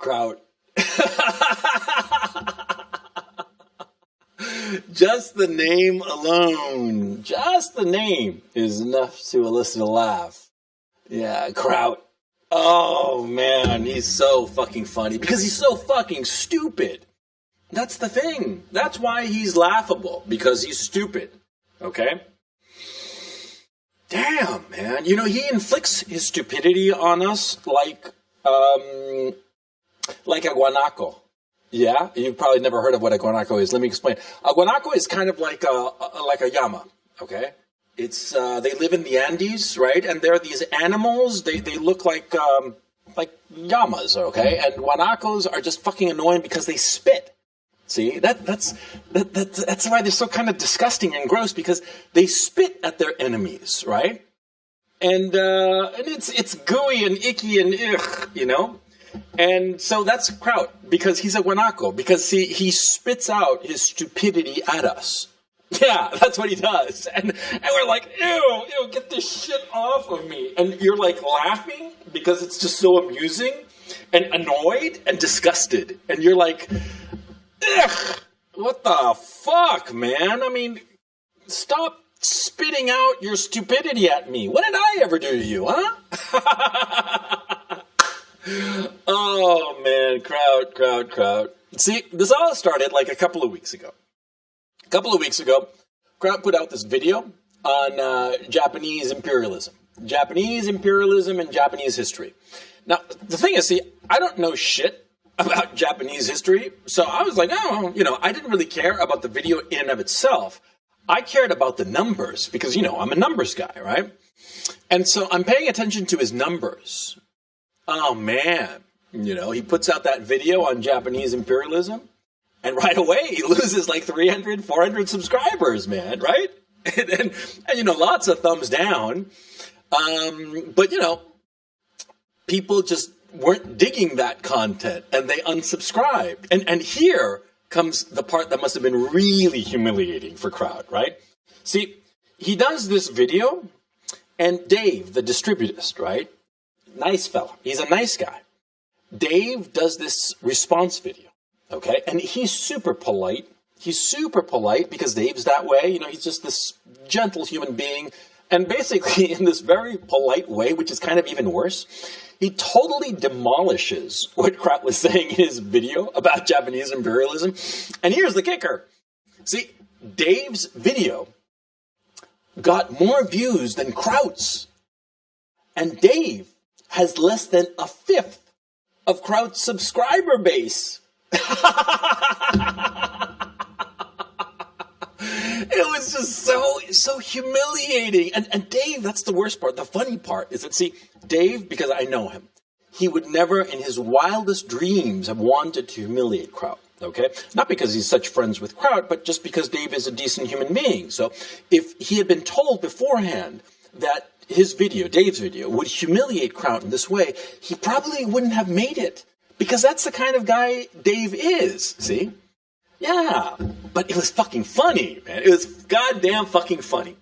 Kraut. Just the name alone, just the name is enough to elicit a laugh. Yeah, Kraut. Oh, man, he's so fucking funny because he's so fucking stupid. That's the thing. That's why he's laughable, because he's stupid. Okay? Damn, man. You know, he inflicts his stupidity on us like a guanaco. Yeah? You've probably never heard of what a guanaco is. Let me explain. A guanaco is kind of like a llama, okay? It's they live in the Andes, right? And there are these animals. They look like llamas, okay? And guanacos are just fucking annoying because they spit. See, that's why they're so kind of disgusting and gross, because they spit at their enemies, right? And it's gooey and icky and ugh, you know. And so that's Kraut, because he's a guanaco, because he spits out his stupidity at us. Yeah, that's what he does. And we're like, ew, get this shit off of me. And you're like laughing because it's just so amusing and annoyed and disgusted. And you're like, ugh, what the fuck, man? I mean, stop spitting out your stupidity at me. What did I ever do to you, huh? Oh, man, Kraut. See, this all started like a couple of weeks ago. A couple of weeks ago, Kraut put out this video on Japanese imperialism. Japanese imperialism and Japanese history. Now, the thing is, see, I don't know shit about Japanese history, so I was like, oh, you know, I didn't really care about the video in and of itself. I cared about the numbers because, you know, I'm a numbers guy, right? And so I'm paying attention to his numbers. Oh, man. You know, he puts out that video on Japanese imperialism, and right away he loses like 300, 400 subscribers, man, right? And you know, lots of thumbs down. But, you know, people just weren't digging that content, and they unsubscribed. And here comes the part that must have been really humiliating for Kraut, right? See, he does this video, and Dave, the distributist, right? Nice fella. He's a nice guy. Dave does this response video, okay? And he's super polite. He's super polite because Dave's that way. You know, he's just this gentle human being. And basically, in this very polite way, which is kind of even worse, he totally demolishes what Kraut was saying in his video about Japanese imperialism. And here's the kicker. See, Dave's video got more views than Kraut's. And Dave has less than a fifth of Kraut's subscriber base. It was just so humiliating. And Dave, that's the worst part. The funny part is that, see, Dave, because I know him, he would never in his wildest dreams have wanted to humiliate Kraut, okay? Not because he's such friends with Kraut, but just because Dave is a decent human being. So if he had been told beforehand that his video, Dave's video, would humiliate Kraut in this way, he probably wouldn't have made it. Because that's the kind of guy Dave is, see? Yeah, but it was fucking funny, man. It was goddamn fucking funny.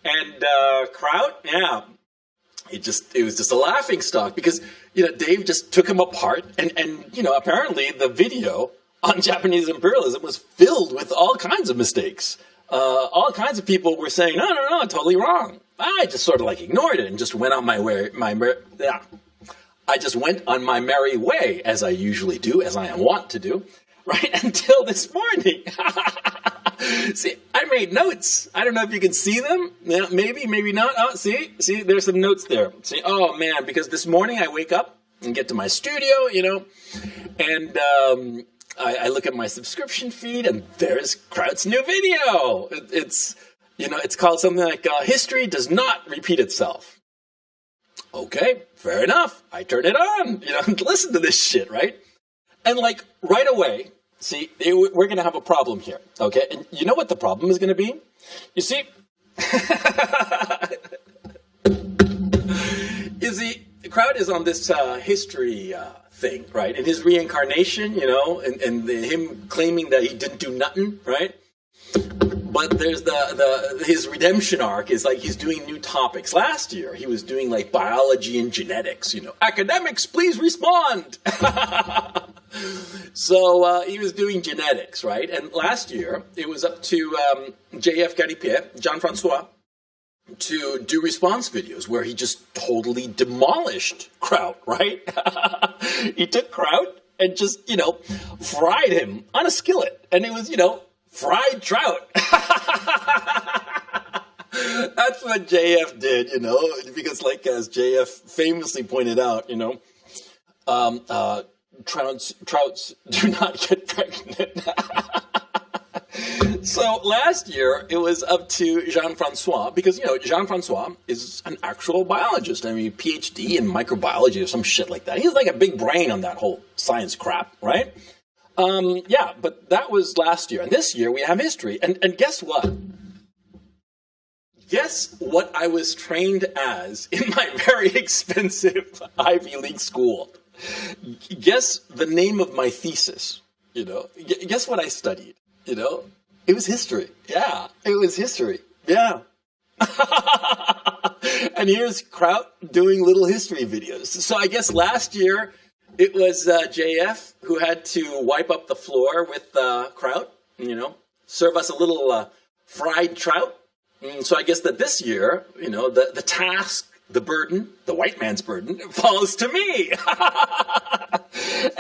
And Kraut, yeah, it was just a laughing stock because, you know, Dave just took him apart. And you know, apparently the video on Japanese imperialism was filled with all kinds of mistakes. All kinds of people were saying, no, totally wrong. I just sort of like ignored it and just went on my way. I just went on my merry way, as I usually do, as I am wont to do, right? Until this morning. See, I made notes. I don't know if you can see them. Yeah, maybe not. Oh, see, there's some notes there. See, oh man, because this morning I wake up and get to my studio, you know, and I look at my subscription feed, and there's Kraut's new video. It's you know, it's called something like "History Does Not Repeat Itself." Okay, fair enough. I turn it on, you know, listen to this shit, right? And like right away, see, we're going to have a problem here, okay? And you know what the problem is going to be? You see, Kraut is on this history thing, right? And his reincarnation, you know, and him claiming that he didn't do nothing, right? But there's his redemption arc is like he's doing new topics. Last year, he was doing like biology and genetics, you know. Academics, please respond. So he was doing genetics, right? And last year, it was up to JF Garipier, Jean-Francois, to do response videos where he just totally demolished Kraut, right? He took Kraut and just, fried him on a skillet. And it was, fried trout. That's what JF did, because like as JF famously pointed out, trouts do not get pregnant. So last year, it was up to Jean-Francois, because, Jean-Francois is an actual biologist. I mean, PhD in microbiology or some shit like that. He's like a big brain on that whole science crap, right? Yeah, but that was last year. And this year, we have history. And guess what? Guess what I was trained as in my very expensive Ivy League school? Guess the name of my thesis, Guess what I studied, It was history. Yeah, it was history. Yeah. And here's Kraut doing little history videos. So I guess last year it was JF who had to wipe up the floor with Kraut, serve us a little fried trout. So I guess that this year, the task, the burden, the white man's burden, falls to me.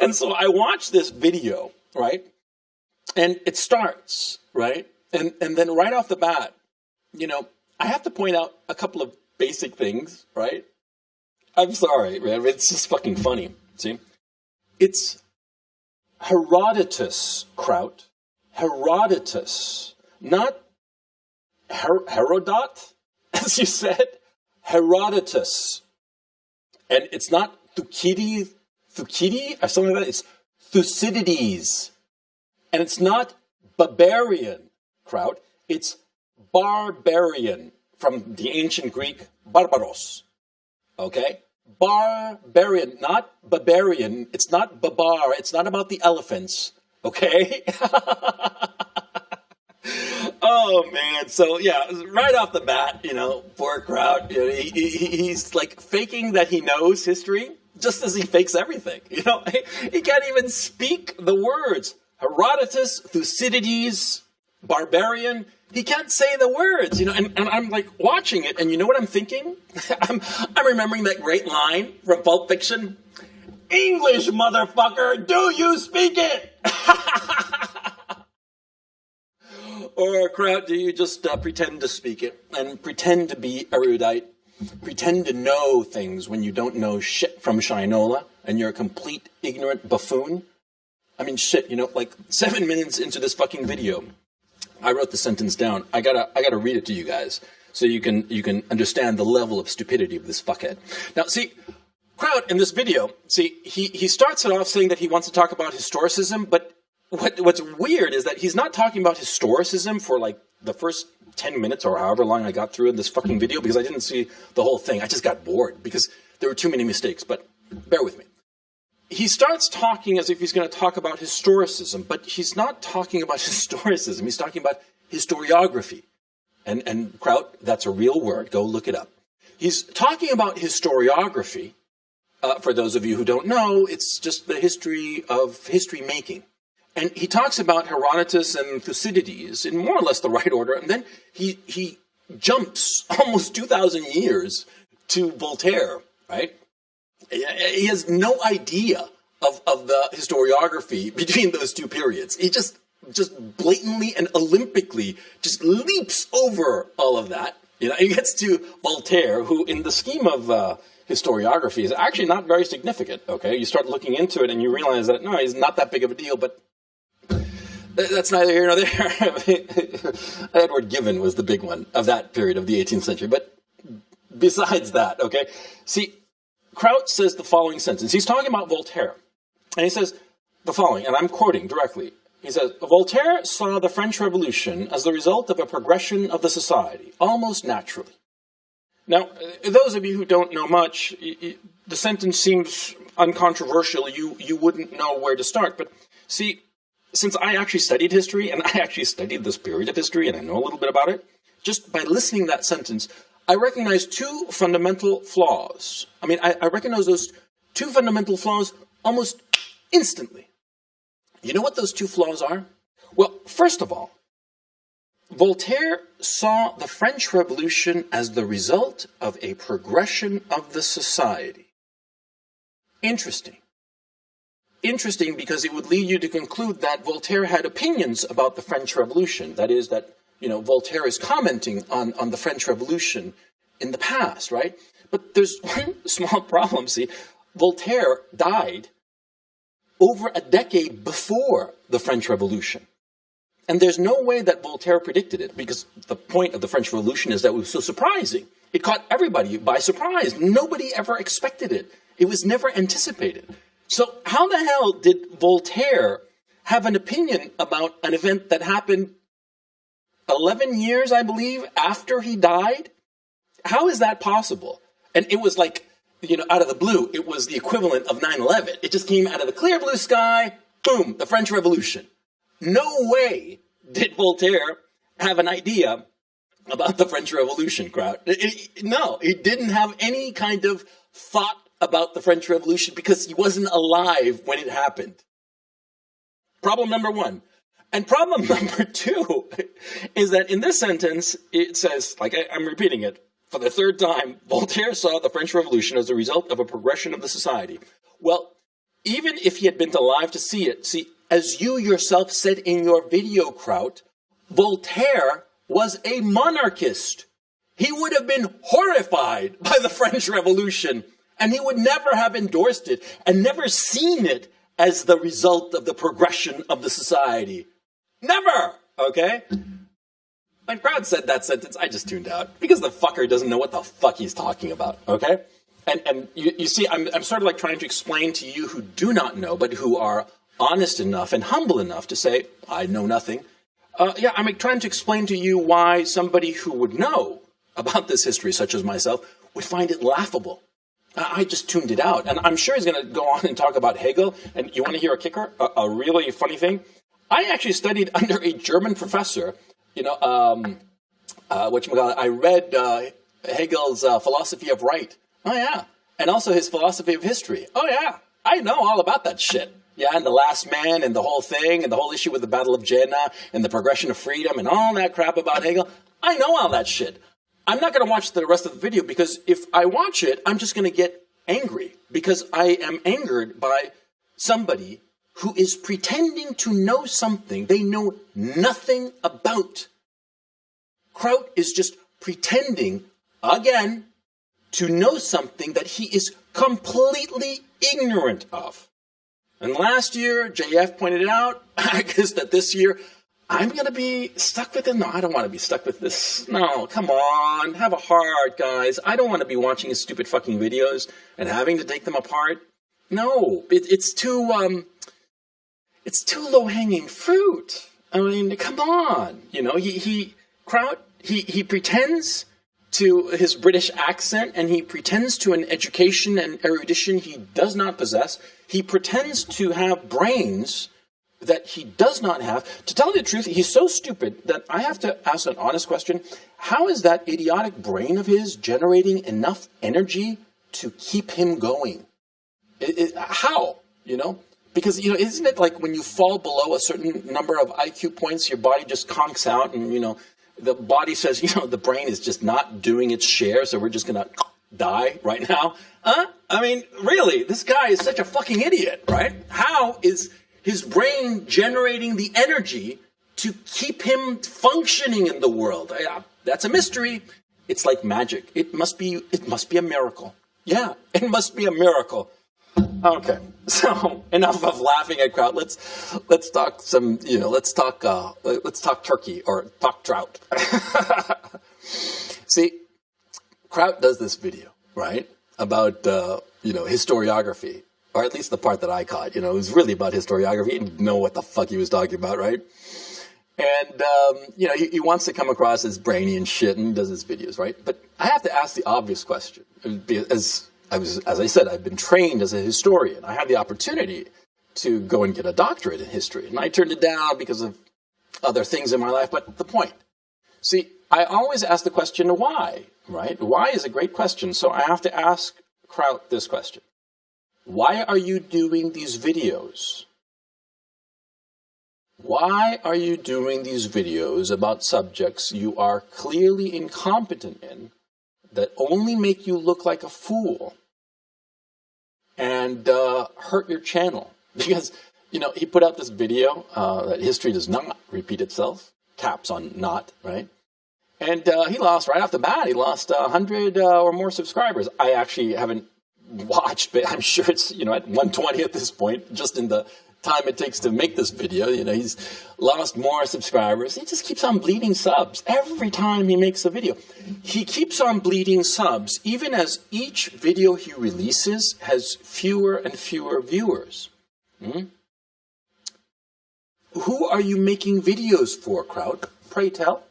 And so I watched this video, right? And it starts, right? And then right off the bat, I have to point out a couple of basic things, right? I'm sorry, man. It's just fucking funny. See? It's Herodotus, Kraut. Herodotus. Not Herodot, as you said. Herodotus. And it's not Thucydides, or something like that. It's Thucydides. And it's not barbarian, Kraut. It's barbarian, from the ancient Greek, barbaros. Okay? Barbarian, not barbarian. It's not babar. It's not about the elephants. Okay? Oh, man. So, yeah, right off the bat, poor Kraut, he's like faking that he knows history, just as he fakes everything. He can't even speak the words. Herodotus, Thucydides, barbarian. He can't say the words, and I'm like watching it, and you know what I'm thinking? I'm remembering that great line from Pulp Fiction. English, motherfucker, do you speak it? Or, Kraut, do you just pretend to speak it and pretend to be erudite, pretend to know things when you don't know shit from Shinola and you're a complete ignorant buffoon? I mean, shit, like 7 minutes into this fucking video, I wrote the sentence down. I gotta read it to you guys so you can understand the level of stupidity of this fuckhead. Now, see, Kraut in this video, he starts it off saying that he wants to talk about historicism, but what's weird is that he's not talking about historicism for like the first 10 minutes or however long I got through in this fucking video, because I didn't see the whole thing. I just got bored because there were too many mistakes, but bear with me. He starts talking as if he's going to talk about historicism, but he's not talking about historicism. He's talking about historiography. And Kraut, that's a real word. Go look it up. He's talking about historiography. For those of you who don't know, it's just the history of history making. And he talks about Herodotus and Thucydides in more or less the right order. And then he jumps almost 2,000 years to Voltaire, right? He has no idea of the historiography between those two periods. He just blatantly and Olympically just leaps over all of that. He gets to Voltaire, who in the scheme of historiography is actually not very significant, okay? You start looking into it and you realize that, no, he's not that big of a deal, but that's neither here nor there. Edward Gibbon was the big one of that period of the 18th century. But besides that, okay, see, Kraut says the following sentence. He's talking about Voltaire. And he says the following, and I'm quoting directly. He says, Voltaire saw the French Revolution as the result of a progression of the society, almost naturally. Now, those of you who don't know much, the sentence seems uncontroversial. You wouldn't know where to start. But see, since I actually studied history, and I actually studied this period of history, and I know a little bit about it, just by listening to that sentence, I recognize two fundamental flaws. I mean, I recognize those two fundamental flaws almost instantly. You know what those two flaws are? Well, first of all, Voltaire saw the French Revolution as the result of a progression of the society. Interesting. Interesting because it would lead you to conclude that Voltaire had opinions about the French Revolution. That is that, Voltaire is commenting on the French Revolution in the past, right? But there's one small problem, see. Voltaire died over a decade before the French Revolution. And there's no way that Voltaire predicted it, because the point of the French Revolution is that it was so surprising. It caught everybody by surprise. Nobody ever expected it. It was never anticipated. So how the hell did Voltaire have an opinion about an event that happened 11 years, I believe, after he died? How is that possible? And it was like, out of the blue, it was the equivalent of 9/11. It just came out of the clear blue sky, boom, the French Revolution. No way did Voltaire have an idea about the French Revolution, Kraut. No, he didn't have any kind of thought about the French Revolution because he wasn't alive when it happened. Problem number one. And problem number two is that in this sentence, it says, I'm repeating it for the third time, Voltaire saw the French Revolution as a result of a progression of the society. Well, even if he had been alive to see it, as you yourself said in your video, Kraut, Voltaire was a monarchist. He would have been horrified by the French Revolution, and he would never have endorsed it and never seen it as the result of the progression of the society. Never, okay? When Kraut said that sentence, I just tuned out because the fucker doesn't know what the fuck he's talking about, okay? And you see, I'm sort of like trying to explain to you who do not know, but who are honest enough and humble enough to say, I know nothing. I'm trying to explain to you why somebody who would know about this history, such as myself, would find it laughable. I just tuned it out. And I'm sure he's going to go on and talk about Hegel. And you want to hear a kicker? A really funny thing? I actually studied under a German professor. I read Hegel's philosophy of right. Oh, yeah. And also his philosophy of history. Oh, yeah. I know all about that shit. Yeah, and the last man and the whole thing and the whole issue with the Battle of Jena and the progression of freedom and all that crap about Hegel. I know all that shit. I'm not going to watch the rest of the video because if I watch it, I'm just going to get angry because I am angered by somebody who is pretending to know something they know nothing about. Kraut is just pretending, again, to know something that he is completely ignorant of. And last year, JF pointed it out, I guess that this year, I'm going to be stuck with it. No, I don't want to be stuck with this. No, come on. Have a heart, guys. I don't want to be watching his stupid fucking videos and having to take them apart. No, it's too low-hanging fruit. I mean, come on. Kraut, he pretends to his British accent, and he pretends to an education and erudition he does not possess. He pretends to have brains that he does not have. To tell you the truth, he's so stupid that I have to ask an honest question. How is that idiotic brain of his generating enough energy to keep him going? How? Because, isn't it like when you fall below a certain number of IQ points, your body just conks out and, the body says, the brain is just not doing its share, so we're just going to die right now? I mean, really, this guy is such a fucking idiot, right? How is his brain generating the energy to keep him functioning in the world? That's a mystery. It's like magic. It must be a miracle. Yeah, it must be a miracle. Okay, so enough of laughing at Kraut. Let's talk some, let's talk turkey or talk trout. See, Kraut does this video, right, about, historiography, or at least the part that I caught, it was really about historiography. He didn't know what the fuck he was talking about, right? And, he wants to come across as brainy and shit and does his videos, right? But I have to ask the obvious question, as I said, I've been trained as a historian. I had the opportunity to go and get a doctorate in history, and I turned it down because of other things in my life. But the point, see, I always ask the question, why, right? Why is a great question. So I have to ask Kraut this question. Why are you doing these videos? Why are you doing these videos about subjects you are clearly incompetent in that only make you look like a fool and hurt your channel? Because, you know, he put out this video that history does not repeat itself. Caps on not, right? And he lost right off the bat. He lost 100 or more subscribers. I actually haven't watched, but I'm sure it's, you know, at 120 at this point, just in the time it takes to make this video. You know, he's lost more subscribers. He just keeps on bleeding subs every time he makes a video. He keeps on bleeding subs even as each video he releases has fewer and fewer viewers. Who are you making videos for, Kraut? Pray tell.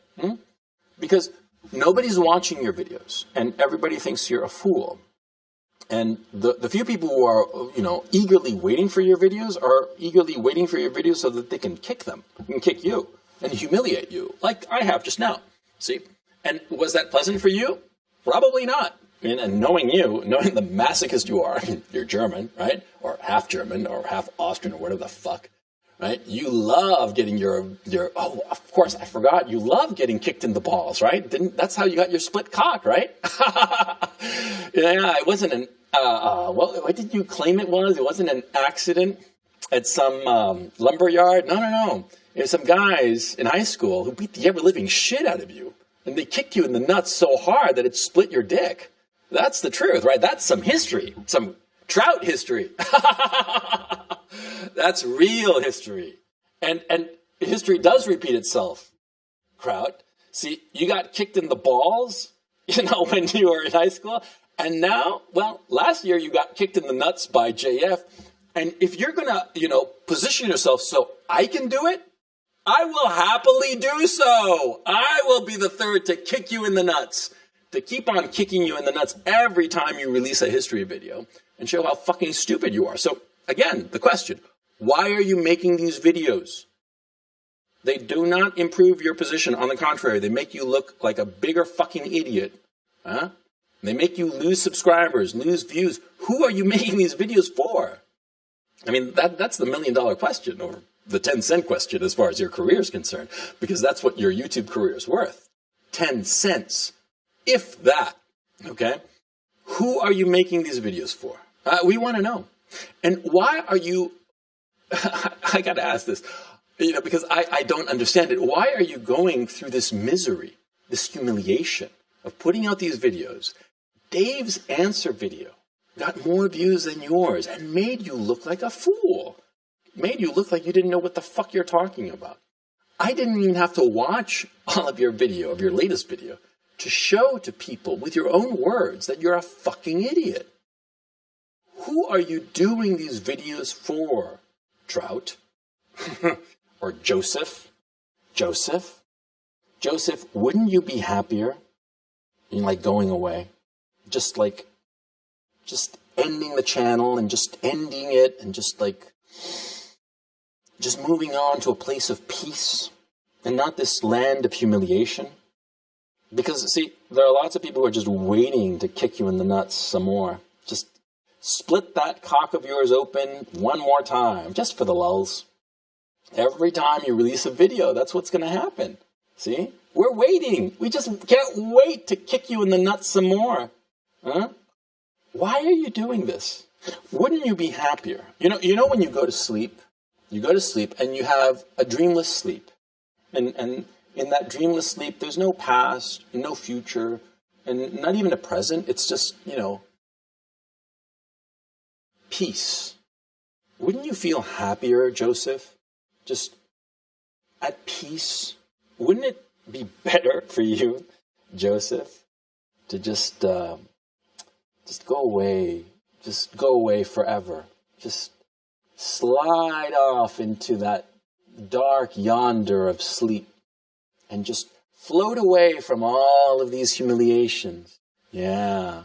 Because nobody's watching your videos and everybody thinks you're a fool. And the few people who are, you know, eagerly waiting for your videos are eagerly waiting for your videos so that they can kick them, and kick you, and humiliate you, like I have just now. See? And was that pleasant for you? Probably not. And knowing you, knowing the masochist you are, you're German, right? Or half German, or half Austrian, or whatever the fuck, right? You love getting your oh, of course, I forgot, you love getting kicked in the balls, right? That's how you got your split cock, right? Yeah, it wasn't an, what did you claim it was? It wasn't an accident at some lumber yard? No. It was some guys in high school who beat the ever-living shit out of you. And they kicked you in the nuts so hard that it split your dick. That's the truth, right? That's some history. Some Trout history. That's real history. And history does repeat itself, Kraut. See, you got kicked in the balls, you know, when you were in high school. And now, well, last year you got kicked in the nuts by JF. And if you're going to, you know, position yourself so I can do it, I will happily do so. I will be the third to kick you in the nuts, to keep on kicking you in the nuts every time you release a history video and show how fucking stupid you are. So, again, the question, why are you making these videos? They do not improve your position. On the contrary, they make you look like a bigger fucking idiot. Huh? They make you lose subscribers, lose views. Who are you making these videos for? I mean, that's the $1 million question, or the 10-cent question as far as your career is concerned, because that's what your YouTube career is worth. 10 cents, if that, okay? Who are you making these videos for? We want to know. And why are you, I got to ask this, you know, because I don't understand it. Why are you going through this misery, this humiliation of putting out these videos? Dave's answer video got more views than yours and made you look like a fool. Made you look like you didn't know what the fuck you're talking about. I didn't even have to watch all of your video, of your latest video, to show to people with your own words that you're a fucking idiot. Who are you doing these videos for, Trout? Or Joseph? Joseph, wouldn't you be happier in, like, going away? Just ending the channel and just ending it and just moving on to a place of peace and not this land of humiliation? Because, see, there are lots of people who are just waiting to kick you in the nuts some more. Just split that cock of yours open one more time, just for the lulz. Every time you release a video, that's what's going to happen. See? We're waiting. We just can't wait to kick you in the nuts some more. Huh? Why are you doing this? Wouldn't you be happier? You know when you go to sleep and you have a dreamless sleep. And in that dreamless sleep, there's no past, no future, and not even a present. It's just, you know, peace. Wouldn't you feel happier, Joseph? Just at peace? Wouldn't it be better for you, Joseph, to just go away? Just go away forever. Just slide off into that dark yonder of sleep and just float away from all of these humiliations. Yeah.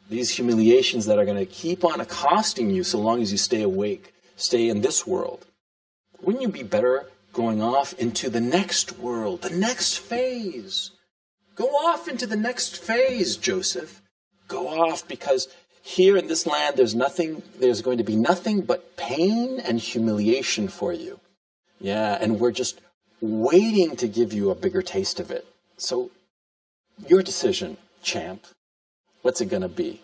These humiliations that are going to keep on accosting you so long as you stay awake, stay in this world. Wouldn't you be better going off into the next world, the next phase? Go off into the next phase, Joseph. Go off, because here in this land there's going to be nothing but pain and humiliation for you. Yeah, and we're just waiting to give you a bigger taste of it. So, your decision, champ. What's it gonna be?